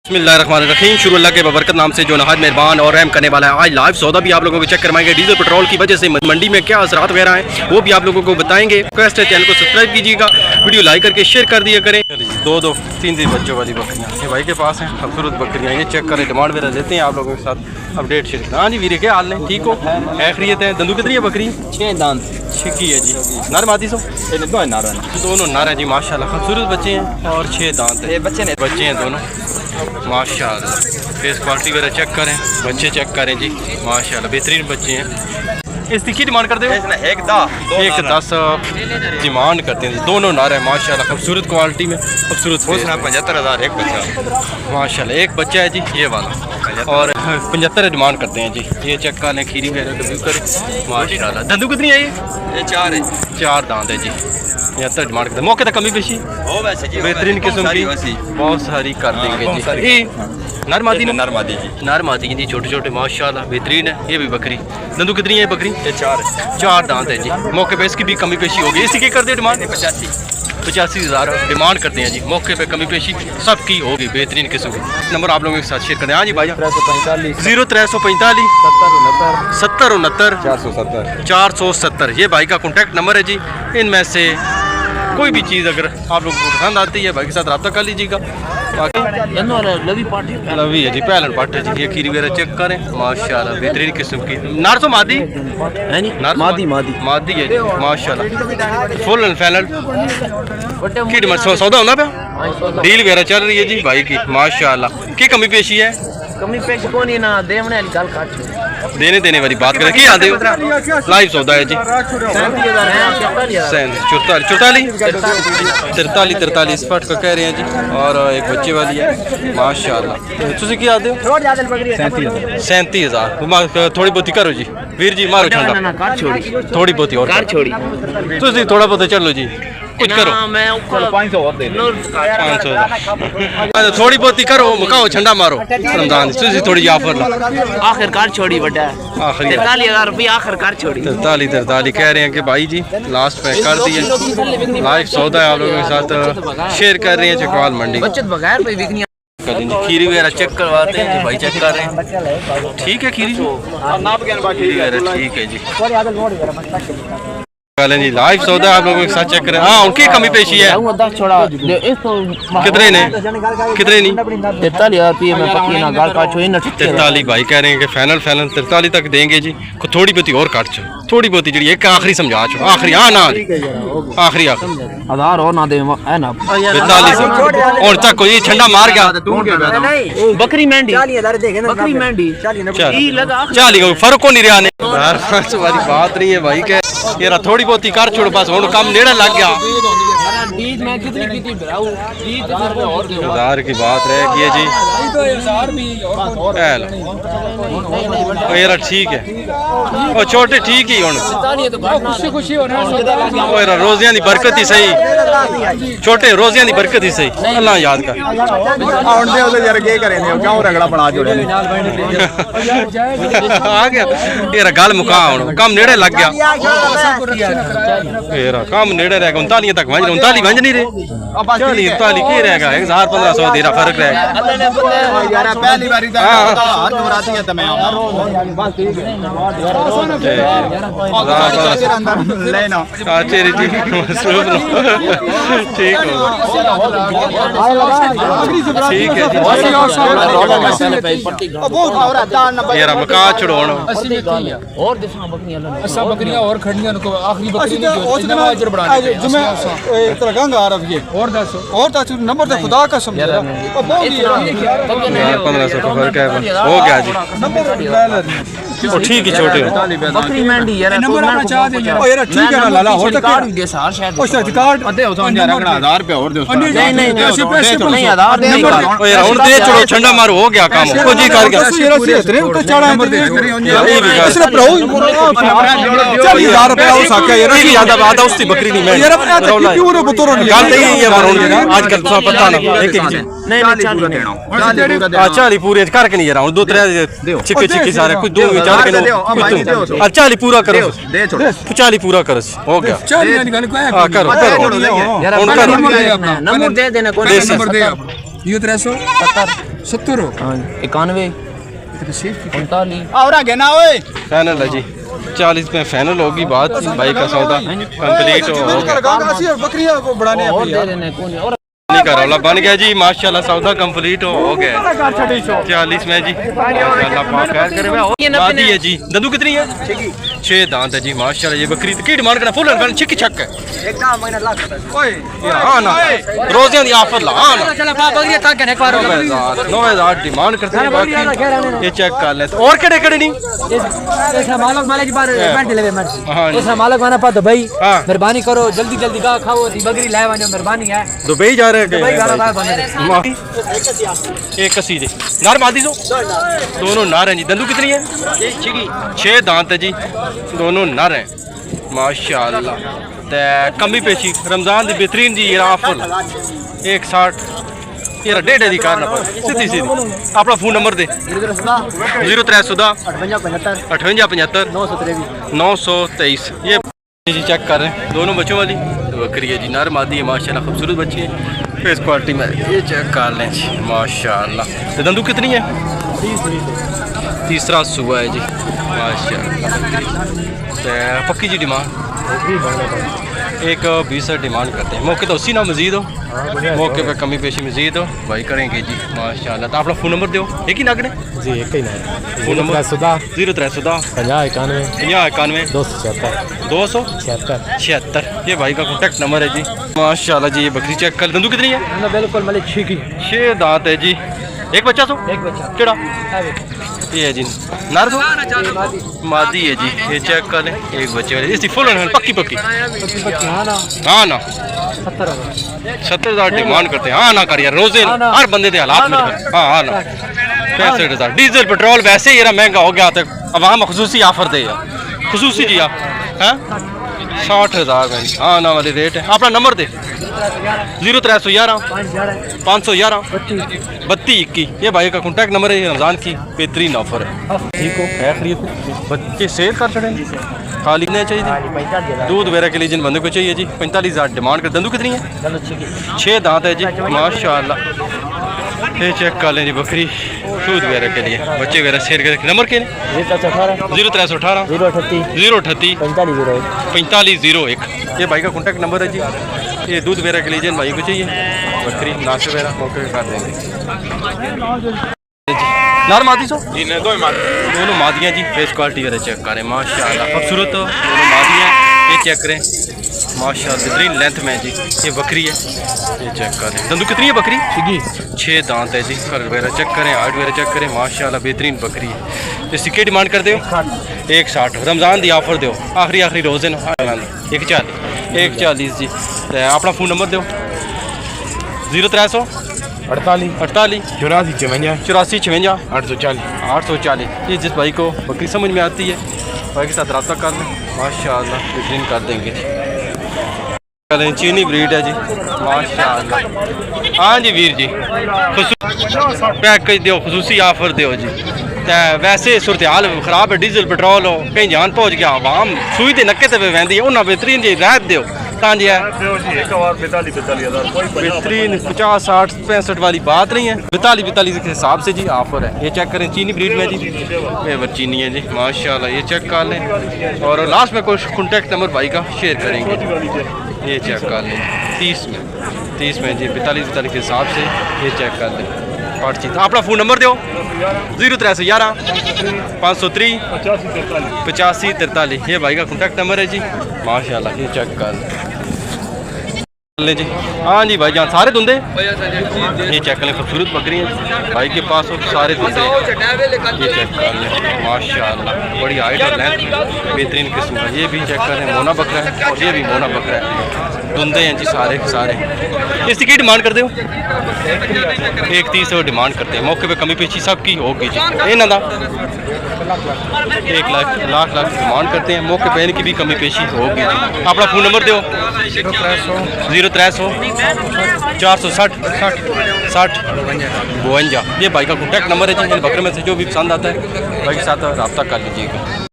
बिस्मिल्लाहिर्रहमानिर्रहीम। शुरू अल्लाह के बबरकत नाम से जो नहायत मेहरबान और रहम करने वाला है। आज लाइव सौदा भी आप लोगों को चेक करवाएंगे। डीजल पेट्रोल की वजह से मंडी में क्या असरात वगैरह हैं वो भी आप लोगों को बताएंगे। रिक्वेस्ट है चैनल को सब्सक्राइब कीजिएगा, वीडियो लाइक करके शेयर कर दिया करें। दो तीन बच्चों वाली बकरियाँ ये भाई के पास हैं, खूबसूरत बकरियाँ। ये चेक करें, डिमांड वगैरह लेते हैं आप लोगों के साथ अपडेट शेयर। हाँ जी वीरे, क्या हाल है? ठीक हो? खैरियत है? दंदू कितनी है बकरी? 6 दांत छिकी है जी। नर मादी सो दोनों नर है जी माशाल्लाह। खूबसूरत बच्चे हैं और 6 दांत है। बच्चे हैं दोनों माशाल्लाह। फेस क्वालिटी वगैरह चेक करें, बच्चे चेक करें जी माशाल्लाह, बेहतरीन बच्चे हैं। इसकी की डिमांड करते हैं? एक 10 डिमांड करते हैं जी। दोनों नर है माशाल्लाह, खूबसूरत क्वालिटी में खूबसूरत। 75,000 एक बच्चा माशाल्लाह। एक बच्चा है जी ये वाला, और 75 डिमांड करते हैं जी। ये चेक कर लें, खीरी वगैरह रिव्यू करें माशाल्लाह। दंदू कितनी है ये 4 है, 4 दांत है जी। 75 डिमांड करते हैं। मौके तक कमी पेशी बेहतरीन किस्म की बहुत सारी कर देंगे जी। नर मादी जी, छोटे छोटे माशाल्लाह बेहतरीन है। ये भी बकरी दंदू कितनी है बकरी? ये 4 दांत है जी। मौके पे इसकी भी कमी पेशी होगी। इसी की कर दे डिमांड 85,000 डिमांड करते हैं जी। मौके पे कमी पेशी सबकी होगी बेहतरीन किस्म की। नंबर आप लोगों के साथ शेयर करते हैं। हाँ जी भाई, 0345 70 69 470 ये भाई का कॉन्टैक्ट नंबर है जी। इनमें से कोई भी चीज़ अगर आप लोगों को पसंद आती है भाई के साथ रब्ता कर लीजिएगा। बाकी लवी है जी, पहलन पाट है जी। ये खीरी वगैरह चेक करें माशाल्लाह, बेहतरीन किस्म की। नार तो मादी है जी माशाल्लाह। फुल एंड फाइनल की सौदा होना पे डील वगैरह चल रही है जी भाई की माशाल्लाह। की कमी पेशी है? कमी पेश कोनी ना देवने वाली गल काट देने वाली बात करें। क्या आदे लाइव सौदा है जी। 43 इस पार्ट का कह रहे हैं जी। और एक बच्चे वाली है माशाल्लाह। तुझे क्या आदे? 37,000। थोड़ी बहुती करो जी वीर जी, मारो ठंडा थोड़ी बहुती और तुझे थोड़ा बहुत चलो जी, कुछ करो। मैं 500 और दे 500 थोड़ी बहुती करो, मुकाओ ठंडा मारो रमजान। तुझे थोड़ी ऑफर ला आखिरकार छोड़ी बड़ा 43,000 रुपया आखिरकार छोड़ी। 43 कह रहे हैं कि भाई जी लास्ट पैक कर दिए। लाइव सौदा है आप लोगों के साथ शेयर कर रहे हैं। चकवाल मंडी बचत बगैर पे बिकनी। खीरी वगैरह चेक करवाते हैं जी भाई, चेक कर रहे हैं। ठीक है खीरी वगैरह ठीक है जी। जी लाइव सौदा आप लोगों के साथ चेक करें। हाँ उनकी कमी पेशी है। कितने नहीं 43,000 में पक्की ना गाल काट 43 भाई कह रहे हैं कि फाइनल 43 तक देंगे जी। थोड़ी बहुती और काट चो, थोड़ी बहुती जी एक आखिरी समझा चो, आखिरी। हाँ ना आखिरी 1000 और ना दे है ना 45 और तक ये ठंडा मार गया। बकरी मंडी 40 फर्क को नहीं रहा ने वाली बात नहीं है भाई के। ये थोड़ी बहुत ही कर छोड़, बस हम कम नेड़े लग गया। 1000 की बात रह गई है जी। यार ठीक है और छोटे ठीक ही रोजियां दी बरकत ही सही, छोटे रोजियां दी बरकत ही सही। अल्लाह याद कर आ गया तेरा गल मुका कम नेड़े लग गया। कम नेड़े रह गया 39 तक 39 वंज नहीं रहे 40 की रहेगा 1000-1500 तेरा फर्क रहेगा। ठीक है मेरा मका छोड़ो बकरियां और खड़ियां आखिरी बकरी और नंबर दे खुदा का समझ 1500 का फर्क है हो गया जी। ठीक ही छोटे बकरी मंडी यार नंबर आना चाह दे यार ठीक है ना लाला और तक कार्ड दे सार शायद उस कार्ड अदे हो तो 1000 रुपया और दे नहीं नहीं 1000 दे यार और दे छोड़ो ठंडा मारो हो गया काम को जी कर गया। तो चढ़ा नंबर दे इसने प्रो 40,000 रुपया हो सके यार की ज्यादा बात है उसकी बकरी नहीं मैं यार अपने क्यों रो बतौर गल नहीं है मरोन आजकल तो पता ना एक एक नहीं नहीं 40 पूरे करके नहीं रहा हूं 2-3 चिक्की सारे कुछ 2 विचार के 40 पूरा करो दे छोड़ 40 पूरा करो हो गया 40 निकाल को है करो यार नंबर दे देना कोई नंबर दे आप ये 370 70 हाँ 91 39 और आगे ना ओए फाइनल है जी 40 में फाइनल होगी बात भाई का सौदा कंप्लीट हो गया बकरियां को बढ़ाने और दे देने कौन और नहीं का रौला बन गया जी माशाल्लाह सौदा कंप्लीट हो गया 40 में जी माशाल्लाह पाक खैर करे मादी है जी दंदू कितनी है 6 दांत है जी माशाल्लाह ये बकरी की डिमांड करना फुल रन छिक छक है एकदम महीना लाख ओए हां ना रोज़ियां दी ऑफर ला हां ना चला पा बकरियां तक ने एक बार 9000 डिमांड करते हैं बाकी ये चेक कर ले और केड़े नहीं ऐसा मालक मालिक बार पेमेंट लेवे मर्जी हां ऐसा मालक माना पा तो भाई हाँ। मेहरबानी करो जल्दी जल्दी गा खाओ दी बकरी लाए वाने मेहरबानी है दुबई जा रहे भाई गाना हैं बंदे एक कसी जी नार मादी दो दोनों नार हैं जी दंदू कितनी है 6 दांत है जी दोनों नर हैं माशाल्लाह ते कमी पेशी रमजान दी बेहतरीन जी ये ऑफर 160 ये डेढ़ दी कार ना सीधी सीधी अपना फोन नंबर दे 0310 58 923 ये जी चेक कर रहे हैं दोनों बच्चों वाली बकरी है जी नर मादी है माशाल्लाह खूबसूरत बच्ची है फेस क्वालिटी में ये चेक कर लें जी माशाल्लाह तो दंदू कितनी है तीसरा सुबह है जी माशाल्लाह तो पक्की जी डिमांड 120 डिमांड करते हैं मौके तो 80 ना मजीद हो मौके पे कमी पेशी मजीद हो भाई करेंगे जी माशाल्लाह तो अपना फ़ोन नंबर दो एक ही नगने जी एक ही ना फ़ोन नंबर 0310 50 91 276 ये भाई का कॉन्टैक्ट नंबर है जी माशाल्लाह जी ये बकरी चेक कर दंदू कितनी है बिल्कुल मलिक ठीक ही 6 दांत है जी एक बच्चा तो एक बच्चा केड़ा ये है जी नर दो मादी है जी ये चेक कर लें एक बच्चे वाले इसकी फुल पक्की पक्की हां ना हाँ ना 70,000 डिमांड करते हैं हाँ ना कर यार रोजे हर बंदे के हालात में हाँ हाँ ना 65,000 डीजल पेट्रोल वैसे ही महंगा हो गया तो अवाम खसूसी ऑफर दे खसूसी जी आप हैं 60,000 में हाँ ना वाली रेट है अपना नंबर दे 0311 511 3221 ये भाई का कॉन्टैक्ट नंबर है रमज़ान की बेहतरीन ऑफर है ठीक हो है खरीद बच्चे सेल कर चढ़े खाली नहीं चाहिए दूध वगैरह के लिए जिन बंदे को चाहिए जी 45,000 डिमांड कर दंदू कितनी है 6 दांत है जी माशाल्लाह ये चेक कर लें जी बकरी दूध वगैरह के लिए बच्चे वगैरह सेल कर नंबर के 0318 038 4501 ये भाई का कॉन्टैक्ट नंबर है जी ये दूध वगैरह के लिए जिन भाई को चाहिए बकरी नाश्ते वगैरह मौके पे कर देंगे नार मादी सो जी ने दोनों मादियाँ जी फेस क्वालिटी वगैरह चेक करें माशाल्लाह खूबसूरत दोनों मादियाँ ये चेक करें माशाल्लाह बेहतरीन लेंथ में जी ये बकरी है ये चेक करें दंदू कितनी है बकरी 6 दांत है जी कलर वगैरह चेक करें हाइट वगैरह चेक करें माशाल्लाह बेहतरीन बकरी है इसकी क्या डिमांड कर दो 160 रमज़ान दी ऑफर दो आखिरी रोज़ है ना 140 जी अपना फ़ोन नंबर दो 0300 48 84 56 840 ये जिस भाई को बकरी समझ में आती है भाई के साथ रब्ता कर लें माशाल्लाह बेहतरीन कर देंगे चलें चीनी ब्रीड है जी माशाल्लाह हाँ जी वीर जी पैकेज दो खसूसी ऑफर दो जी वैसे सूरत हाल खराब है डीजल पेट्रोल हो कहीं जान पहुँच गया आवाम सूई के नक्के पे वहदी है उन्हें बेहतरीन जी राहत दो जी बेहतरीन 50 60 65 वाली बात नहीं है 42 के हिसाब से जी ऑफर है ये चेक करें चीनी ब्रीड में जी पेवर चीनी है जी माशाल्लाह ये चेक कर लें और लास्ट में कुछ कॉन्टैक्ट नंबर भाई का शेयर करेंगे ये चेक कर लें 30 में जी 42 के हिसाब से ये चेक कर लें हर चीज़ अपना फ़ोन नंबर दो 0311 503 8543 ये भाई का कॉन्टैक्ट नंबर है जी माशाल्लाह ये चेक कर लें जी हाँ जी भाई जान सारे धुंधे ये चेक कर लें खूबसूरत बकरी है भाई के पास हो सारे धुंधे ये चेक कर लें माशाल्लाह बड़ी हाइट और लेंथ बेहतरीन किस्म है ये भी चेक कर लें मोना बकरा है और ये भी मोना बकरा है धुंधे हैं जी सारे के सारे इसकी क्या डिमांड कर दो 130 डिमांड करते हैं मौके पे कमी पेशी सब की होगी जी इन्हों का 1 लाख डिमांड करते हैं मौके पे इनकी भी कमी पेशी होगी जी अपना फ़ोन नंबर दो 0300 460 60 52 ये भाई का कॉन्टैक्ट नंबर है जी बकरे में से जो भी पसंद आता है भाई के साथ रब्ता कर लीजिएगा।